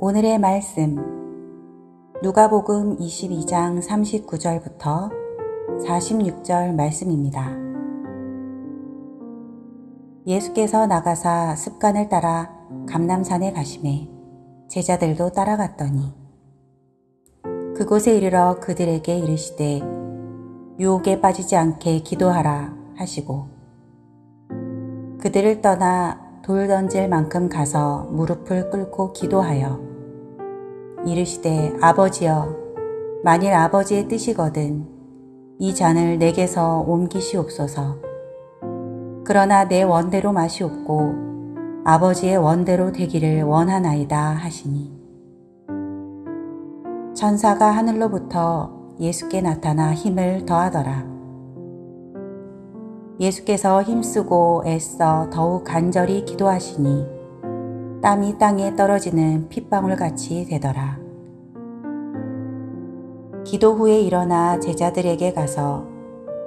오늘의 말씀 누가복음 22장 39절부터 46절 말씀입니다. 예수께서 나가사 습관을 따라 감람산에 가시매 제자들도 따라갔더니 그곳에 이르러 그들에게 이르시되 유혹에 빠지지 않게 기도하라 하시고 그들을 떠나 돌 던질 만큼 가서 무릎을 꿇고 기도하여 이르시되 아버지여 만일 아버지의 뜻이거든 이 잔을 내게서 옮기시옵소서. 그러나 내 원대로 마시옵고 아버지의 원대로 되기를 원하나이다 하시니 천사가 하늘로부터 예수께 나타나 힘을 더하더라. 예수께서 힘쓰고 애써 더욱 간절히 기도하시니 땀이 땅에 떨어지는 핏방울같이 되더라. 기도 후에 일어나 제자들에게 가서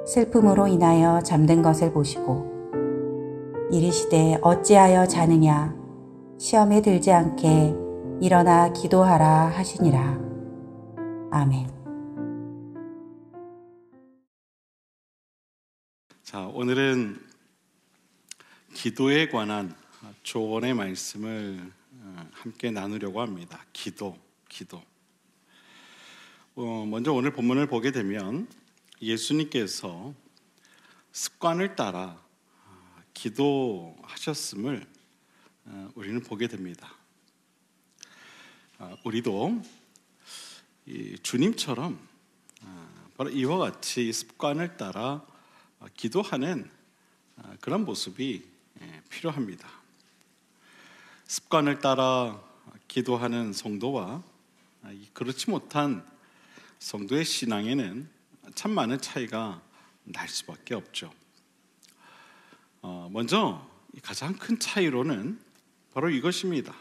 슬픔으로 인하여 잠든 것을 보시고 이르시되 어찌하여 자느냐 시험에 들지 않게 일어나 기도하라 하시니라. 아멘. 자, 오늘은 기도에 관한 조언의 말씀을 함께 나누려고 합니다. 기도. 먼저 오늘 본문을 보게 되면 예수님께서 습관을 따라 기도하셨음을 우리는 보게 됩니다. 우리도 주님처럼 바로 이와 같이 습관을 따라 기도하는 그런 모습이 필요합니다. 습관을 따라 기도하는 성도와 그렇지 못한 성도의 신앙에는 참 많은 차이가 날 수밖에 없죠. 먼저 가장 큰 차이로는 바로 이것입니다.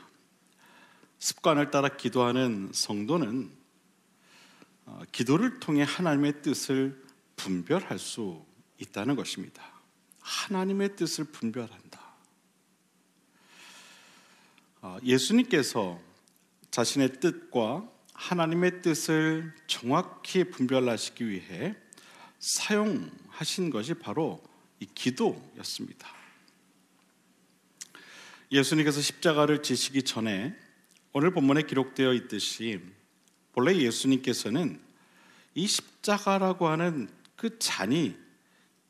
습관을 따라 기도하는 성도는 기도를 통해 하나님의 뜻을 분별할 수 있다는 것입니다. 하나님의 뜻을 분별한다. 예수님께서 자신의 뜻과 하나님의 뜻을 정확히 분별하시기 위해 사용하신 것이 바로 이 기도였습니다. 예수님께서 십자가를 지시기 전에 오늘 본문에 기록되어 있듯이 본래 예수님께서는 이 십자가라고 하는 그 잔이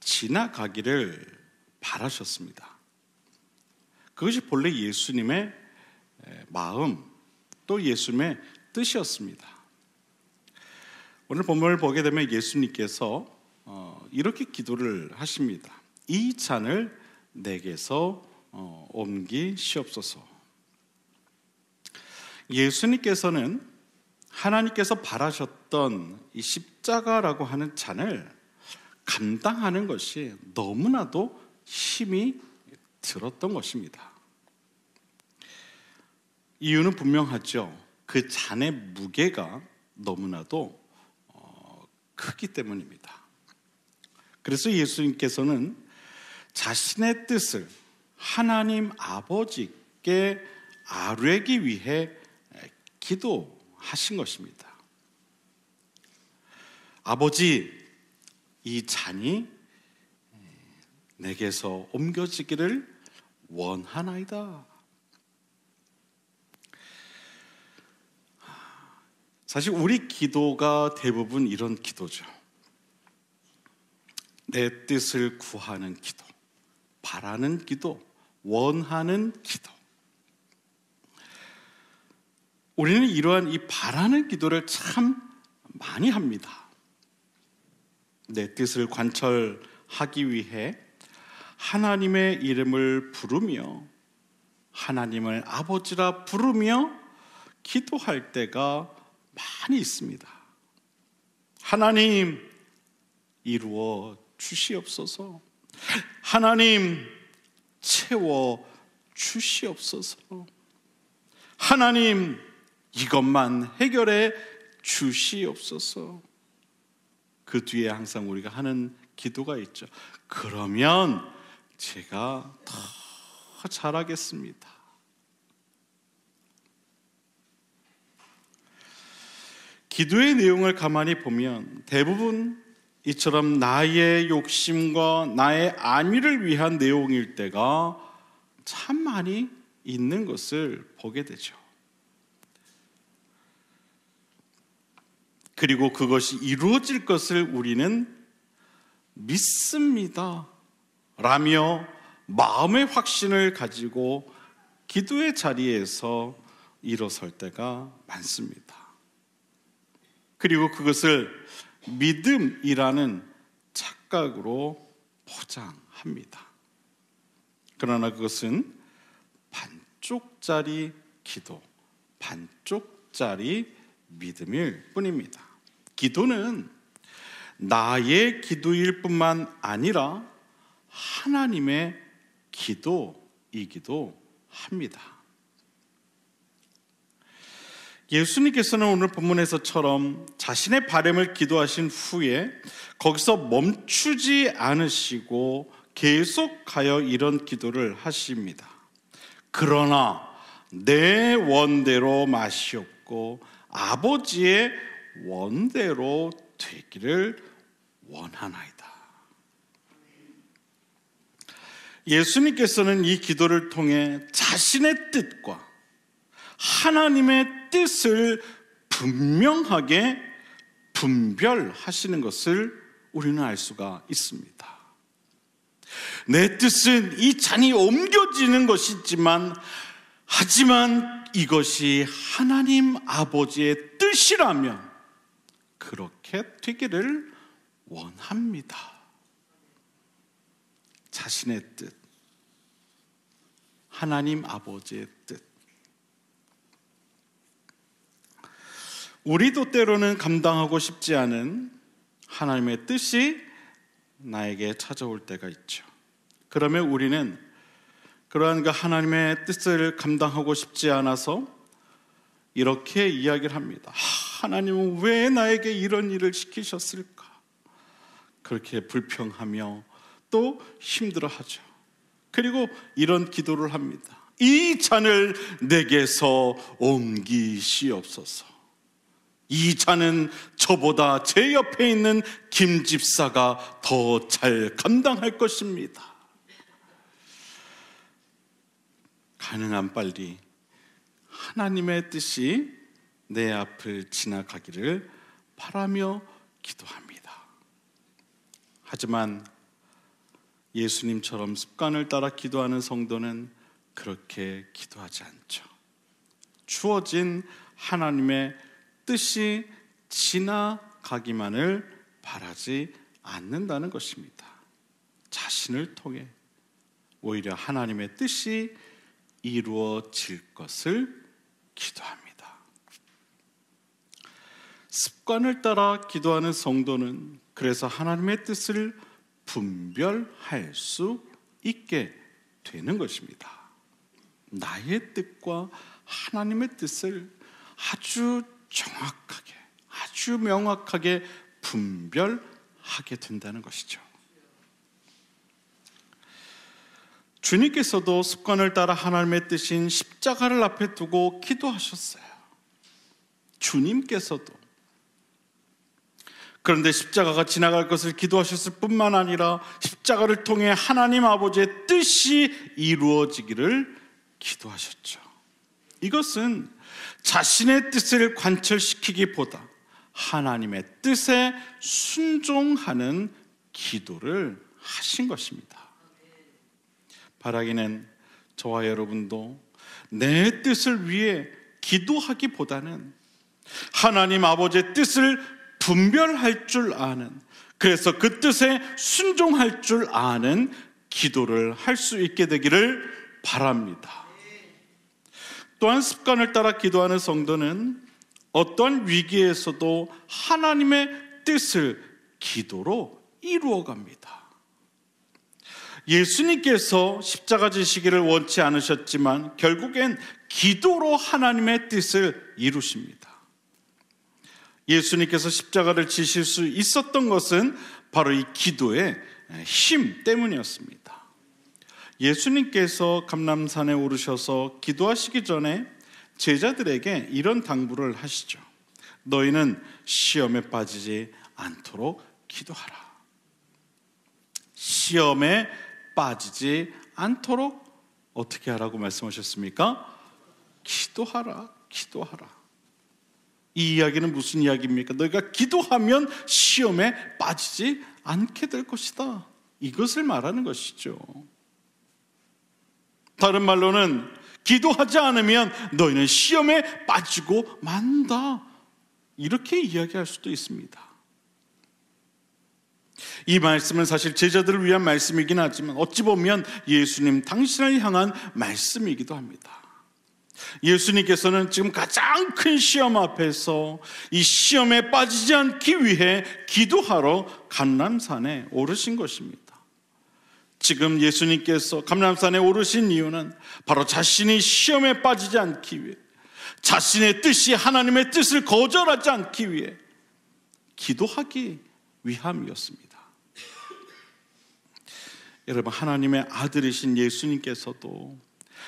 지나가기를 바라셨습니다. 그것이 본래 예수님의 마음 또 예수님의 뜻이었습니다. 오늘 본문을 보게 되면 예수님께서 이렇게 기도를 하십니다. 이 잔을 내게서 옮기시옵소서. 예수님께서는 하나님께서 바라셨던 이 십자가라고 하는 잔을 감당하는 것이 너무나도 힘이 들었던 것입니다. 이유는 분명하죠. 그 잔의 무게가 너무나도 크기 때문입니다. 그래서 예수님께서는 자신의 뜻을 하나님 아버지께 아뢰기 위해 기도하신 것입니다. 아버지, 이 잔이 내게서 옮겨지기를 원하나이다. 사실 우리 기도가 대부분 이런 기도죠. 내 뜻을 구하는 기도, 바라는 기도, 원하는 기도. 우리는 이러한 이 바라는 기도를 참 많이 합니다. 내 뜻을 관철하기 위해 하나님의 이름을 부르며 하나님을 아버지라 부르며 기도할 때가 많이 있습니다. 하나님 이루어 주시옵소서. 하나님 채워 주시옵소서. 하나님 이것만 해결해 주시옵소서. 그 뒤에 항상 우리가 하는 기도가 있죠. 그러면 제가 더 잘하겠습니다. 기도의 내용을 가만히 보면 대부분 이처럼 나의 욕심과 나의 안위를 위한 내용일 때가 참 많이 있는 것을 보게 되죠. 그리고 그것이 이루어질 것을 우리는 믿습니다 라며 마음의 확신을 가지고 기도의 자리에서 일어설 때가 많습니다. 그리고 그것을 믿음이라는 착각으로 포장합니다. 그러나 그것은 반쪽짜리 기도, 반쪽짜리 믿음일 뿐입니다. 기도는 나의 기도일 뿐만 아니라 하나님의 기도이기도 합니다. 예수님께서는 오늘 본문에서처럼 자신의 바람을 기도하신 후에 거기서 멈추지 않으시고 계속하여 이런 기도를 하십니다. 그러나 내 원대로 마시옵고 아버지의 원대로 되기를 원하나이다. 예수님께서는 이 기도를 통해 자신의 뜻과 하나님의 뜻을 분명하게 분별하시는 것을 우리는 알 수가 있습니다. 내 뜻은 이 잔이 옮겨지는 것이지만 하지만 이것이 하나님 아버지의 뜻이라면 그렇게 되기를 원합니다. 자신의 뜻, 하나님 아버지의 뜻. 우리도 때로는 감당하고 싶지 않은 하나님의 뜻이 나에게 찾아올 때가 있죠. 그러면 우리는 그러한 그 하나님의 뜻을 감당하고 싶지 않아서 이렇게 이야기를 합니다. 하나님은 왜 나에게 이런 일을 시키셨을까? 그렇게 불평하며 또 힘들어하죠. 그리고 이런 기도를 합니다. 이 잔을 내게서 옮기시옵소서. 이 잔은 저보다 제 옆에 있는 김 집사가 더 잘 감당할 것입니다. 가능한 빨리 하나님의 뜻이 내 앞을 지나가기를 바라며 기도합니다. 하지만 예수님처럼 습관을 따라 기도하는 성도는 그렇게 기도하지 않죠. 주어진 하나님의 뜻이 지나가기만을 바라지 않는다는 것입니다. 자신을 통해 오히려 하나님의 뜻이 이루어질 것을 기도합니다. 습관을 따라 기도하는 성도는 그래서 하나님의 뜻을 분별할 수 있게 되는 것입니다. 나의 뜻과 하나님의 뜻을 아주 정확하게, 아주 명확하게 분별하게 된다는 것이죠. 주님께서도 습관을 따라 하나님의 뜻인 십자가를 앞에 두고 기도하셨어요. 주님께서도. 그런데 십자가가 지나갈 것을 기도하셨을 뿐만 아니라 십자가를 통해 하나님 아버지의 뜻이 이루어지기를 기도하셨죠. 이것은 자신의 뜻을 관철시키기보다 하나님의 뜻에 순종하는 기도를 하신 것입니다. 바라기는 저와 여러분도 내 뜻을 위해 기도하기보다는 하나님 아버지의 뜻을 분별할 줄 아는, 그래서 그 뜻에 순종할 줄 아는 기도를 할 수 있게 되기를 바랍니다. 또한 습관을 따라 기도하는 성도는 어떤 위기에서도 하나님의 뜻을 기도로 이루어갑니다. 예수님께서 십자가 지시기를 원치 않으셨지만 결국엔 기도로 하나님의 뜻을 이루십니다. 예수님께서 십자가를 지실 수 있었던 것은 바로 이 기도의 힘 때문이었습니다. 예수님께서 감람산에 오르셔서 기도하시기 전에 제자들에게 이런 당부를 하시죠. 너희는 시험에 빠지지 않도록 기도하라. 시험에 빠지지 않도록 어떻게 하라고 말씀하셨습니까? 기도하라, 기도하라. 이 이야기는 무슨 이야기입니까? 너희가 기도하면 시험에 빠지지 않게 될 것이다. 이것을 말하는 것이죠. 다른 말로는 기도하지 않으면 너희는 시험에 빠지고 만다. 이렇게 이야기할 수도 있습니다. 이 말씀은 사실 제자들을 위한 말씀이긴 하지만 어찌 보면 예수님 당신을 향한 말씀이기도 합니다. 예수님께서는 지금 가장 큰 시험 앞에서 이 시험에 빠지지 않기 위해 기도하러 감람산에 오르신 것입니다. 지금 예수님께서 감람산에 오르신 이유는 바로 자신이 시험에 빠지지 않기 위해, 자신의 뜻이 하나님의 뜻을 거절하지 않기 위해 기도하기 위함이었습니다. 여러분, 하나님의 아들이신 예수님께서도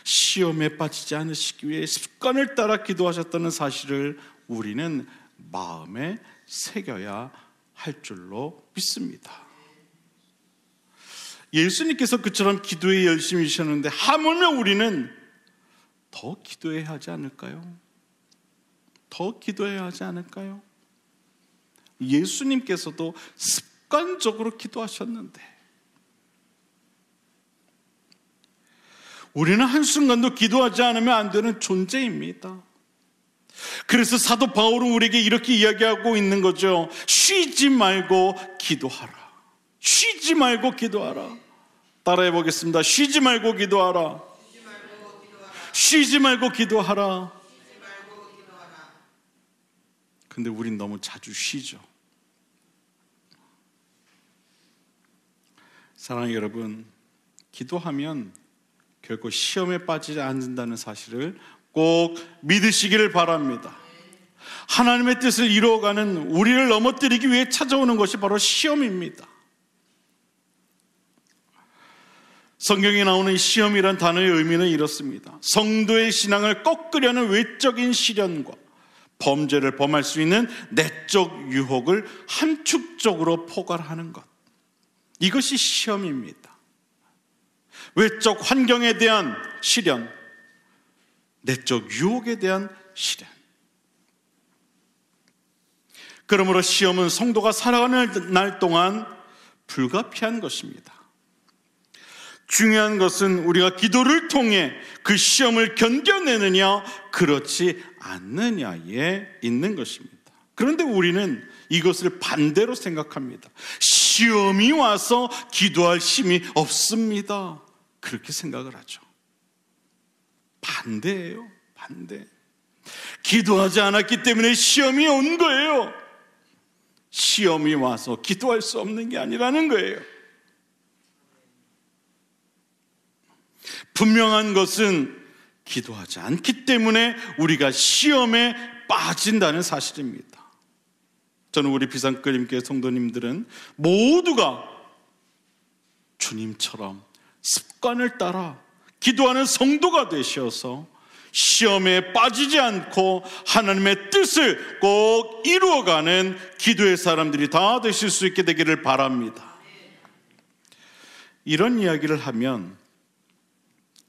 시험에 빠지지 않으시기 위해 습관을 따라 기도하셨다는 사실을 우리는 마음에 새겨야 할 줄로 믿습니다. 예수님께서 그처럼 기도에 열심히셨는데 하물며 우리는 더 기도해야 하지 않을까요? 더 기도해야 하지 않을까요? 예수님께서도 습관적으로 기도하셨는데 우리는 한순간도 기도하지 않으면 안 되는 존재입니다. 그래서 사도 바울은 우리에게 이렇게 이야기하고 있는 거죠. 쉬지 말고 기도하라. 쉬지 말고 기도하라. 따라해 보겠습니다. 쉬지 말고 기도하라. 쉬지 말고 기도하라. 근데 우린 너무 자주 쉬죠. 사랑하는 여러분, 기도하면 결코 시험에 빠지지 않는다는 사실을 꼭 믿으시기를 바랍니다. 하나님의 뜻을 이루어가는 우리를 넘어뜨리기 위해 찾아오는 것이 바로 시험입니다. 성경에 나오는 이 시험이란 단어의 의미는 이렇습니다. 성도의 신앙을 꺾으려는 외적인 시련과 범죄를 범할 수 있는 내적 유혹을 함축적으로 포괄하는 것, 이것이 시험입니다. 외적 환경에 대한 시련, 내적 유혹에 대한 시련. 그러므로 시험은 성도가 살아가는 날 동안 불가피한 것입니다. 중요한 것은 우리가 기도를 통해 그 시험을 견뎌내느냐 그렇지 않느냐에 있는 것입니다. 그런데 우리는 이것을 반대로 생각합니다. 시험이 와서 기도할 힘이 없습니다. 그렇게 생각을 하죠. 반대예요. 반대. 기도하지 않았기 때문에 시험이 온 거예요. 시험이 와서 기도할 수 없는 게 아니라는 거예요. 분명한 것은 기도하지 않기 때문에 우리가 시험에 빠진다는 사실입니다. 저는 우리 비상끌림교회 성도님들은 모두가 주님처럼 습관을 따라 기도하는 성도가 되셔서 시험에 빠지지 않고 하나님의 뜻을 꼭 이루어가는 기도의 사람들이 다 되실 수 있게 되기를 바랍니다. 이런 이야기를 하면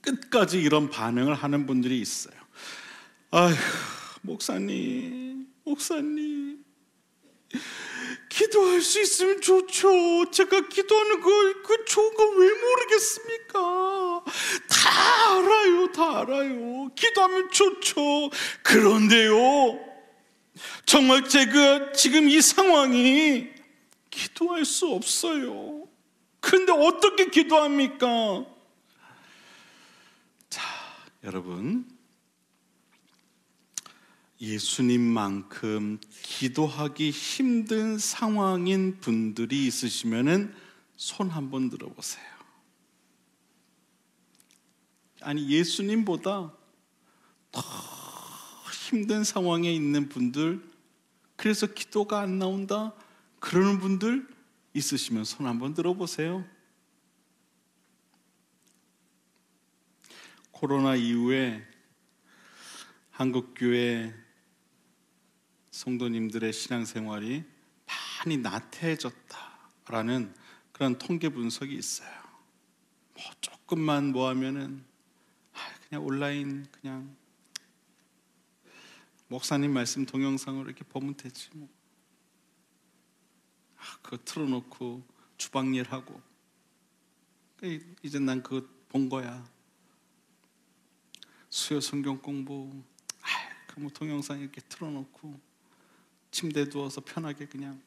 끝까지 이런 반응을 하는 분들이 있어요. 아휴, 목사님, 기도할 수 있으면 좋죠. 제가 기도하는 그 좋은 거 왜 모르겠습니까? 다 알아요. 기도하면 좋죠. 그런데요, 정말 제가 지금 이 상황이 기도할 수 없어요. 그런데 어떻게 기도합니까? 자, 여러분, 예수님만큼 기도하기 힘든 상황인 분들이 있으시면은 손 한번 들어보세요. 아니, 예수님보다 더 힘든 상황에 있는 분들, 그래서 기도가 안 나온다 그러는 분들 있으시면 손 한번 들어보세요. 코로나 이후에 한국교회 성도님들의 신앙생활이 많이 나태해졌다라는 그런 통계 분석이 있어요. 뭐 조금만 뭐 하면은 그냥 온라인 그냥 목사님 말씀 동영상으로 이렇게 보면 되지 뭐. 그거 틀어놓고 주방일 하고 이제 난 그거 본 거야. 수요 성경 공부 뭐 동영상 이렇게 틀어놓고 침대에 누워서 편하게 그냥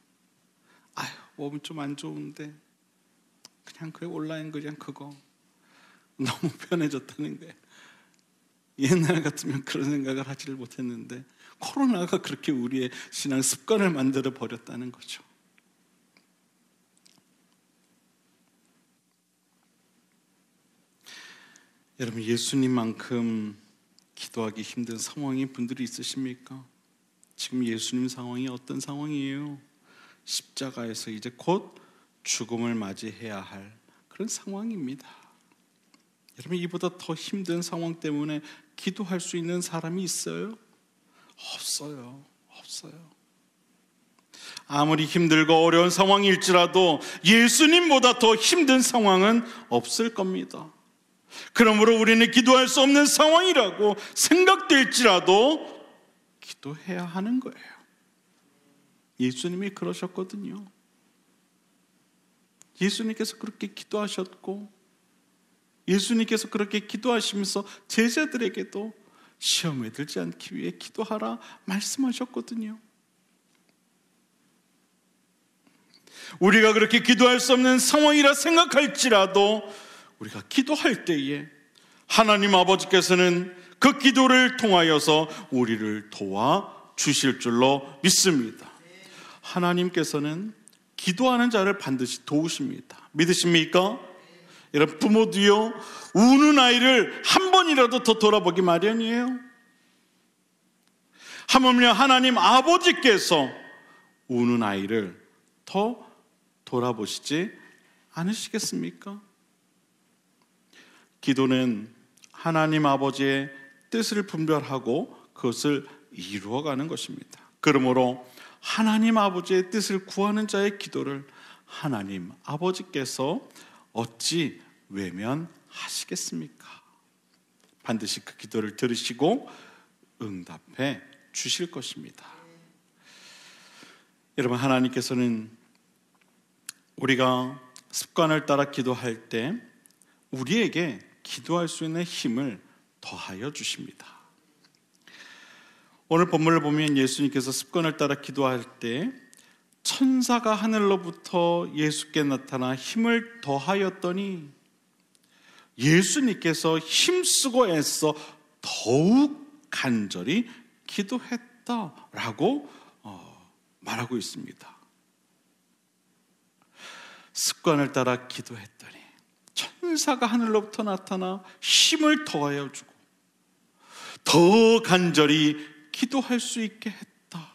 몸이 좀 안 좋은데 그냥 그래 온라인 그냥 그거 너무 편해졌다는 거예요. 옛날 같으면 그런 생각을 하지를 못했는데 코로나가 그렇게 우리의 신앙 습관을 만들어 버렸다는 거죠. 여러분, 예수님만큼 기도하기 힘든 상황인 분들이 있으십니까? 지금 예수님 상황이 어떤 상황이에요? 십자가에서 이제 곧 죽음을 맞이해야 할 그런 상황입니다. 여러분, 이보다 더 힘든 상황 때문에 기도할 수 있는 사람이 있어요? 없어요. 아무리 힘들고 어려운 상황일지라도 예수님보다 더 힘든 상황은 없을 겁니다. 그러므로 우리는 기도할 수 없는 상황이라고 생각될지라도 기도해야 하는 거예요. 예수님이 그러셨거든요. 예수님께서 그렇게 기도하셨고, 예수님께서 그렇게 기도하시면서 제자들에게도 시험에 들지 않기 위해 기도하라 말씀하셨거든요. 우리가 그렇게 기도할 수 없는 상황이라 생각할지라도 우리가 기도할 때에 하나님 아버지께서는 그 기도를 통하여서 우리를 도와주실 줄로 믿습니다. 하나님께서는 기도하는 자를 반드시 도우십니다. 믿으십니까? 여러분, 부모도요, 우는 아이를 한 번이라도 더 돌아보기 마련이에요. 하물며 하나님 아버지께서 우는 아이를 더 돌아보시지 않으시겠습니까? 기도는 하나님 아버지의 뜻을 분별하고 그것을 이루어가는 것입니다. 그러므로 하나님 아버지의 뜻을 구하는 자의 기도를 하나님 아버지께서 어찌 외면하시겠습니까? 반드시 그 기도를 들으시고 응답해 주실 것입니다. 여러분, 하나님께서는 우리가 습관을 따라 기도할 때 우리에게 기도할 수 있는 힘을 더하여 주십니다. 오늘 본문을 보면 예수님께서 습관을 따라 기도할 때 천사가 하늘로부터 예수께 나타나 힘을 더하였더니 예수님께서 힘쓰고 애써 더욱 간절히 기도했다라고 말하고 있습니다. 습관을 따라 기도했더니 천사가 하늘로부터 나타나 힘을 더하여 주고 더 간절히 기도할 수 있게 했다.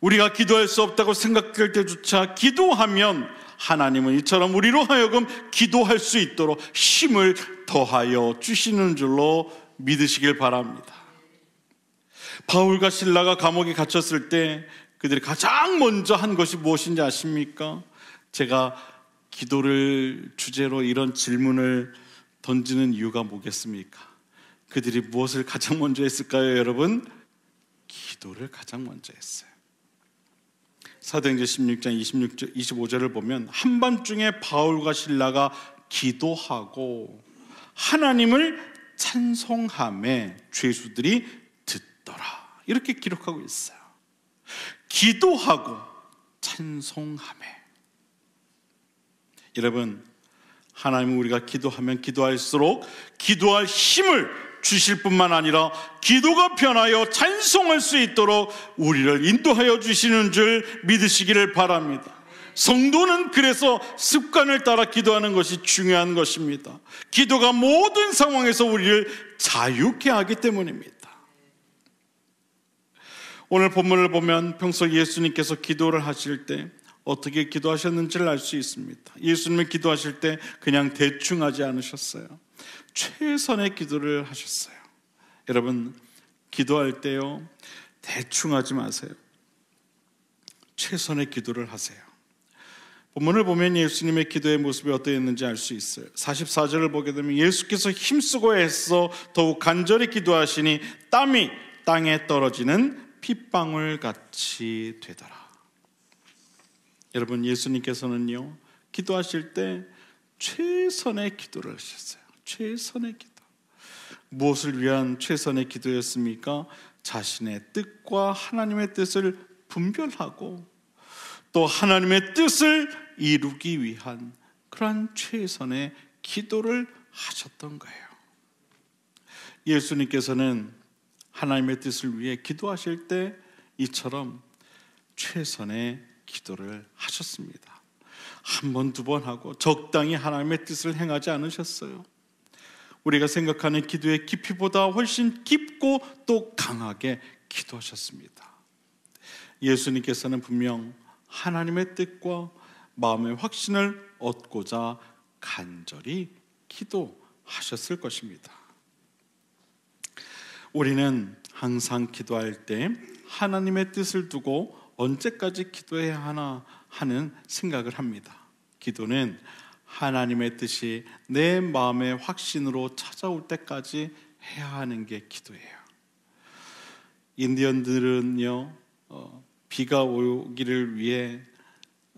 우리가 기도할 수 없다고 생각될 때조차 기도하면 하나님은 이처럼 우리로 하여금 기도할 수 있도록 힘을 더하여 주시는 줄로 믿으시길 바랍니다. 바울과 실라가 감옥에 갇혔을 때 그들이 가장 먼저 한 것이 무엇인지 아십니까? 제가 기도를 주제로 이런 질문을 던지는 이유가 뭐겠습니까? 그들이 무엇을 가장 먼저 했을까요, 여러분? 기도를 가장 먼저 했어요. 사도행전 16장 25절을 보면 한밤중에 바울과 실라가 기도하고 하나님을 찬송하며 죄수들이 듣더라, 이렇게 기록하고 있어요. 기도하고 찬송하며. 여러분, 하나님은 우리가 기도하면 기도할수록 기도할 힘을 주실 뿐만 아니라 기도가 변하여 찬송할 수 있도록 우리를 인도하여 주시는 줄 믿으시기를 바랍니다. 성도는 그래서 습관을 따라 기도하는 것이 중요한 것입니다. 기도가 모든 상황에서 우리를 자유케 하기 때문입니다. 오늘 본문을 보면 평소 예수님께서 기도를 하실 때 어떻게 기도하셨는지를 알 수 있습니다. 예수님이 기도하실 때 그냥 대충 하지 않으셨어요. 최선의 기도를 하셨어요. 여러분, 기도할 때요, 대충 하지 마세요. 최선의 기도를 하세요. 본문을 보면 예수님의 기도의 모습이 어떠했는지 알 수 있어요. 44절을 보게 되면 예수께서 힘쓰고 애써 더욱 간절히 기도하시니 땀이 땅에 떨어지는 핏방울 같이 되더라. 여러분, 예수님께서는요, 기도하실 때 최선의 기도를 하셨어요. 최선의 기도. 무엇을 위한 최선의 기도였습니까? 자신의 뜻과 하나님의 뜻을 분별하고 또 하나님의 뜻을 이루기 위한 그러한 최선의 기도를 하셨던 거예요. 예수님께서는 하나님의 뜻을 위해 기도하실 때 이처럼 최선의 기도를 하셨습니다. 한 번, 두 번 하고 적당히 하나님의 뜻을 행하지 않으셨어요. 우리가 생각하는 기도의 깊이보다 훨씬 깊고 또 강하게 기도하셨습니다. 예수님께서는 분명 하나님의 뜻과 마음의 확신을 얻고자 간절히 기도하셨을 것입니다. 우리는 항상 기도할 때 하나님의 뜻을 두고 언제까지 기도해야 하나 하는 생각을 합니다. 기도는 하나님의 뜻이 내 마음의 확신으로 찾아올 때까지 해야 하는 게 기도예요. 인디언들은요, 비가 오기를 위해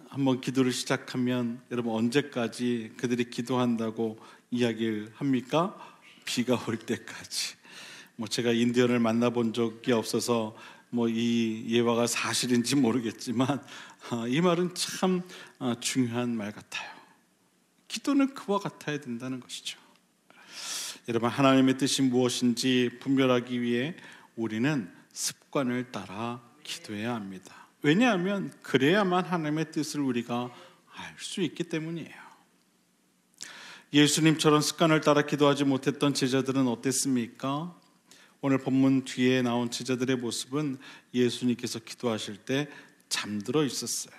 한번 기도를 시작하면 여러분 언제까지 그들이 기도한다고 이야기를 합니까? 비가 올 때까지. 제가 인디언을 만나본 적이 없어서 이 예화가 사실인지 모르겠지만 이 말은 참 중요한 말 같아요. 기도는 그와 같아야 된다는 것이죠. 여러분, 하나님의 뜻이 무엇인지 분별하기 위해 우리는 습관을 따라 기도해야 합니다. 왜냐하면 그래야만 하나님의 뜻을 우리가 알 수 있기 때문이에요. 예수님처럼 습관을 따라 기도하지 못했던 제자들은 어땠습니까? 오늘 본문 뒤에 나온 제자들의 모습은 예수님께서 기도하실 때 잠들어 있었어요.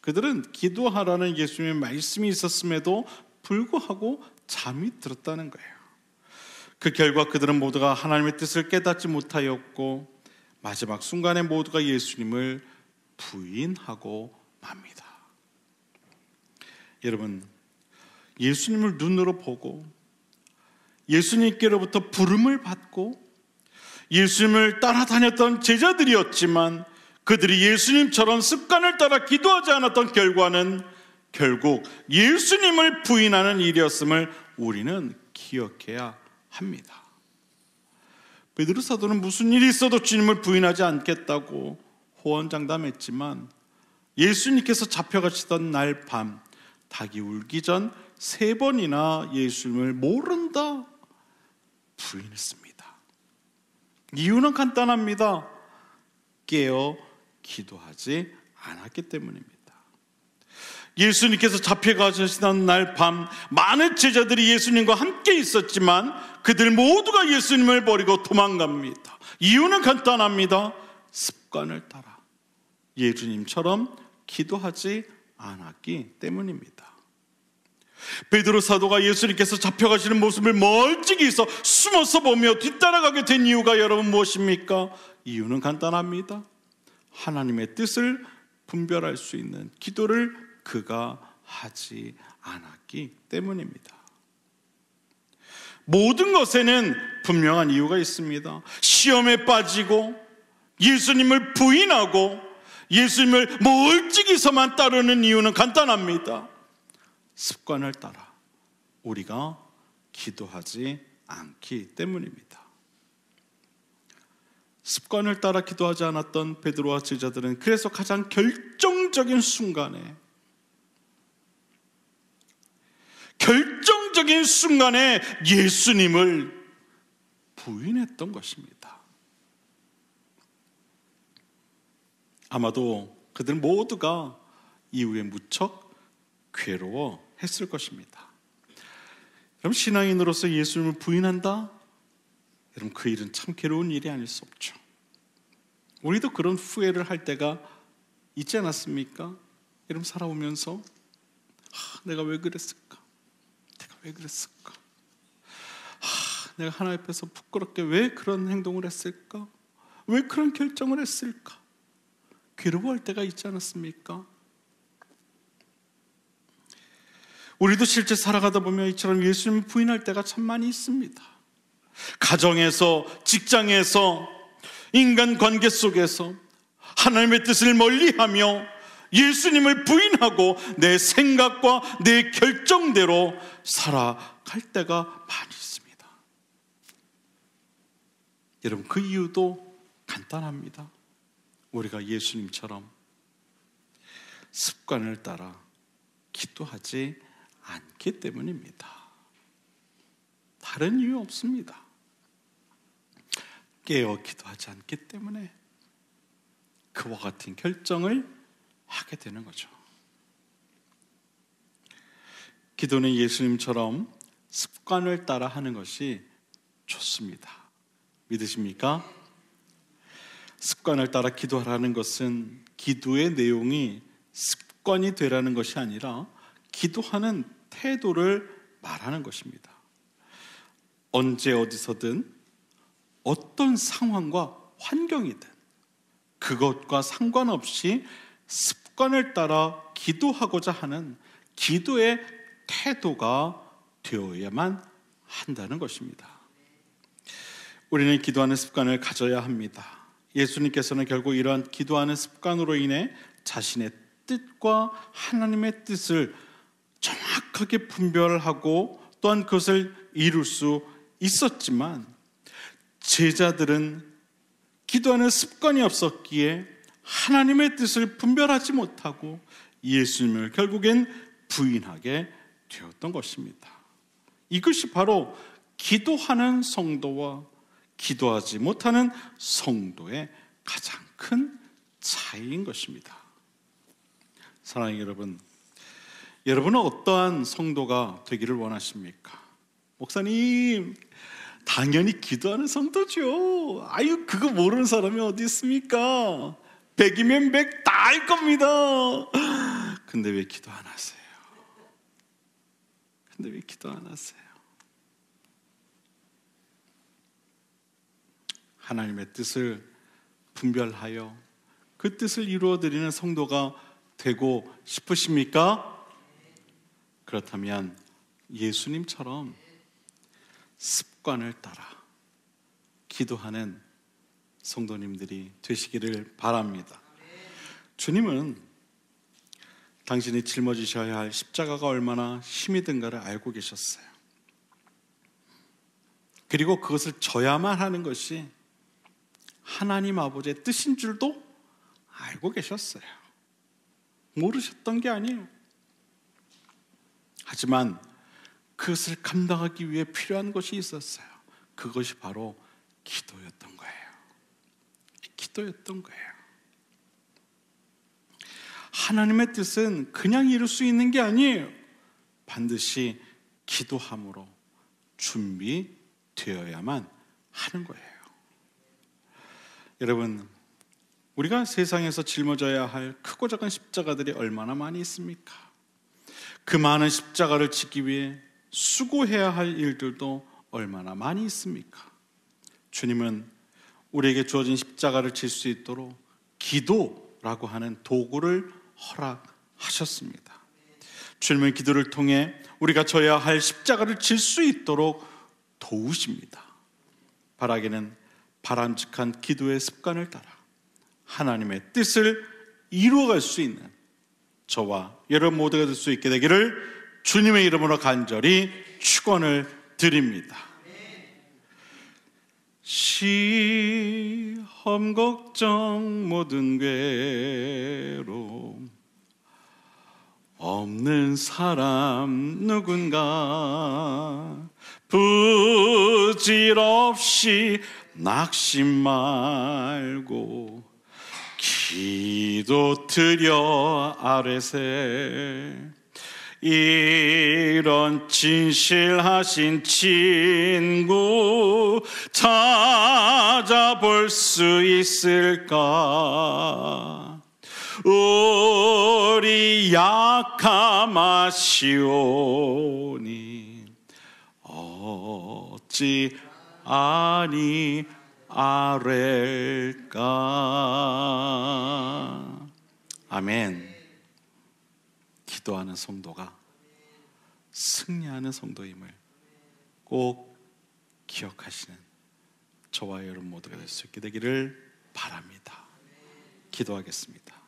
그들은 기도하라는 예수님의 말씀이 있었음에도 불구하고 잠이 들었다는 거예요. 그 결과 그들은 모두가 하나님의 뜻을 깨닫지 못하였고 마지막 순간에 모두가 예수님을 부인하고 맙니다. 여러분, 예수님을 눈으로 보고 예수님께로부터 부름을 받고 예수님을 따라다녔던 제자들이었지만 그들이 예수님처럼 습관을 따라 기도하지 않았던 결과는 결국 예수님을 부인하는 일이었음을 우리는 기억해야 합니다. 베드로 사도는 무슨 일이 있어도 주님을 부인하지 않겠다고 호언장담했지만 예수님께서 잡혀가시던 날 밤 닭이 울기 전 3번이나 예수님을 모른다 부인했습니다. 이유는 간단합니다. 깨어 기도하지 않았기 때문입니다. 예수님께서 잡혀가시던 날 밤 많은 제자들이 예수님과 함께 있었지만 그들 모두가 예수님을 버리고 도망갑니다. 이유는 간단합니다. 습관을 따라 예수님처럼 기도하지 않았기 때문입니다. 베드로 사도가 예수님께서 잡혀가시는 모습을 멀찍이서 숨어서 보며 뒤따라가게 된 이유가 여러분 무엇입니까? 이유는 간단합니다. 하나님의 뜻을 분별할 수 있는 기도를 그가 하지 않았기 때문입니다. 모든 것에는 분명한 이유가 있습니다. 시험에 빠지고 예수님을 부인하고 예수님을 멀찍이서만 따르는 이유는 간단합니다. 습관을 따라 우리가 기도하지 않기 때문입니다. 습관을 따라 기도하지 않았던 베드로와 제자들은 그래서 가장 결정적인 순간에 예수님을 부인했던 것입니다. 아마도 그들 모두가 이후에 무척 괴로워했을 것입니다. 그럼 신앙인으로서 예수님을 부인한다? 여러분, 그 일은 참 괴로운 일이 아닐 수 없죠. 우리도 그런 후회를 할 때가 있지 않았습니까? 여러분, 살아오면서 내가 왜 그랬을까? 내가 하나님 앞에서 부끄럽게 왜 그런 행동을 했을까? 왜 그런 결정을 했을까? 괴로워할 때가 있지 않았습니까? 우리도 실제 살아가다 보면 이처럼 예수님을 부인할 때가 참 많이 있습니다. 가정에서, 직장에서, 인간관계 속에서 하나님의 뜻을 멀리하며 예수님을 부인하고 내 생각과 내 결정대로 살아갈 때가 많이 있습니다. 여러분, 그 이유도 간단합니다. 우리가 예수님처럼 습관을 따라 기도하지 않기 때문입니다. 다른 이유 없습니다. 깨어 기도하지 않기 때문에 그와 같은 결정을 하게 되는 거죠. 기도는 예수님처럼 습관을 따라 하는 것이 좋습니다. 믿으십니까? 습관을 따라 기도하라는 것은 기도의 내용이 습관이 되라는 것이 아니라 기도하는 태도를 말하는 것입니다. 언제 어디서든 어떤 상황과 환경이든 그것과 상관없이 습관을 따라 기도하고자 하는 기도의 태도가 되어야만 한다는 것입니다. 우리는 기도하는 습관을 가져야 합니다. 예수님께서는 결국 이러한 기도하는 습관으로 인해 자신의 뜻과 하나님의 뜻을 정확하게 분별하고 또한 그것을 이룰 수 있었지만 제자들은 기도하는 습관이 없었기에 하나님의 뜻을 분별하지 못하고 예수님을 결국엔 부인하게 되었던 것입니다. 이것이 바로 기도하는 성도와 기도하지 못하는 성도의 가장 큰 차이인 것입니다. 사랑하는 여러분, 여러분은 어떠한 성도가 되기를 원하십니까? 목사님, 당연히 기도하는 성도죠. 아유, 그거 모르는 사람이 어디 있습니까? 100이면 100 다 알 겁니다. 근데 왜 기도 안 하세요? 근데 왜 기도 안 하세요? 하나님의 뜻을 분별하여 그 뜻을 이루어드리는 성도가 되고 싶으십니까? 그렇다면 예수님처럼 습관을 따라 기도하는 성도님들이 되시기를 바랍니다. 주님은 당신이 짊어지셔야 할 십자가가 얼마나 힘이 든가를 알고 계셨어요. 그리고 그것을 져야만 하는 것이 하나님 아버지의 뜻인 줄도 알고 계셨어요. 모르셨던 게 아니에요. 하지만 그것을 감당하기 위해 필요한 것이 있었어요. 그것이 바로 기도였던 거예요. 기도였던 거예요. 하나님의 뜻은 그냥 이룰 수 있는 게 아니에요. 반드시 기도함으로 준비되어야만 하는 거예요. 여러분, 우리가 세상에서 짊어져야 할 크고 작은 십자가들이 얼마나 많이 있습니까? 그 많은 십자가를 지기 위해 수고해야 할 일들도 얼마나 많이 있습니까? 주님은 우리에게 주어진 십자가를 질 수 있도록 기도라고 하는 도구를 허락하셨습니다. 주님은 기도를 통해 우리가 져야 할 십자가를 질 수 있도록 도우십니다. 바라기는 바람직한 기도의 습관을 따라 하나님의 뜻을 이루어갈 수 있는 저와 여러분 모두가 될 수 있게 되기를 주님의 이름으로 간절히 축원을 드립니다. 시험 걱정 모든 괴로움 없는 사람 누군가 부질없이 낙심 말고 기도 드려 아뢰세. 이런 진실하신 친구 찾아볼 수 있을까? 우리 약함하시오니 죽지 아니하렐까. 아멘. 기도하는 성도가 승리하는 성도임을 꼭 기억하시는 저와 여러분 모두가 될 수 있게 되기를 바랍니다. 기도하겠습니다.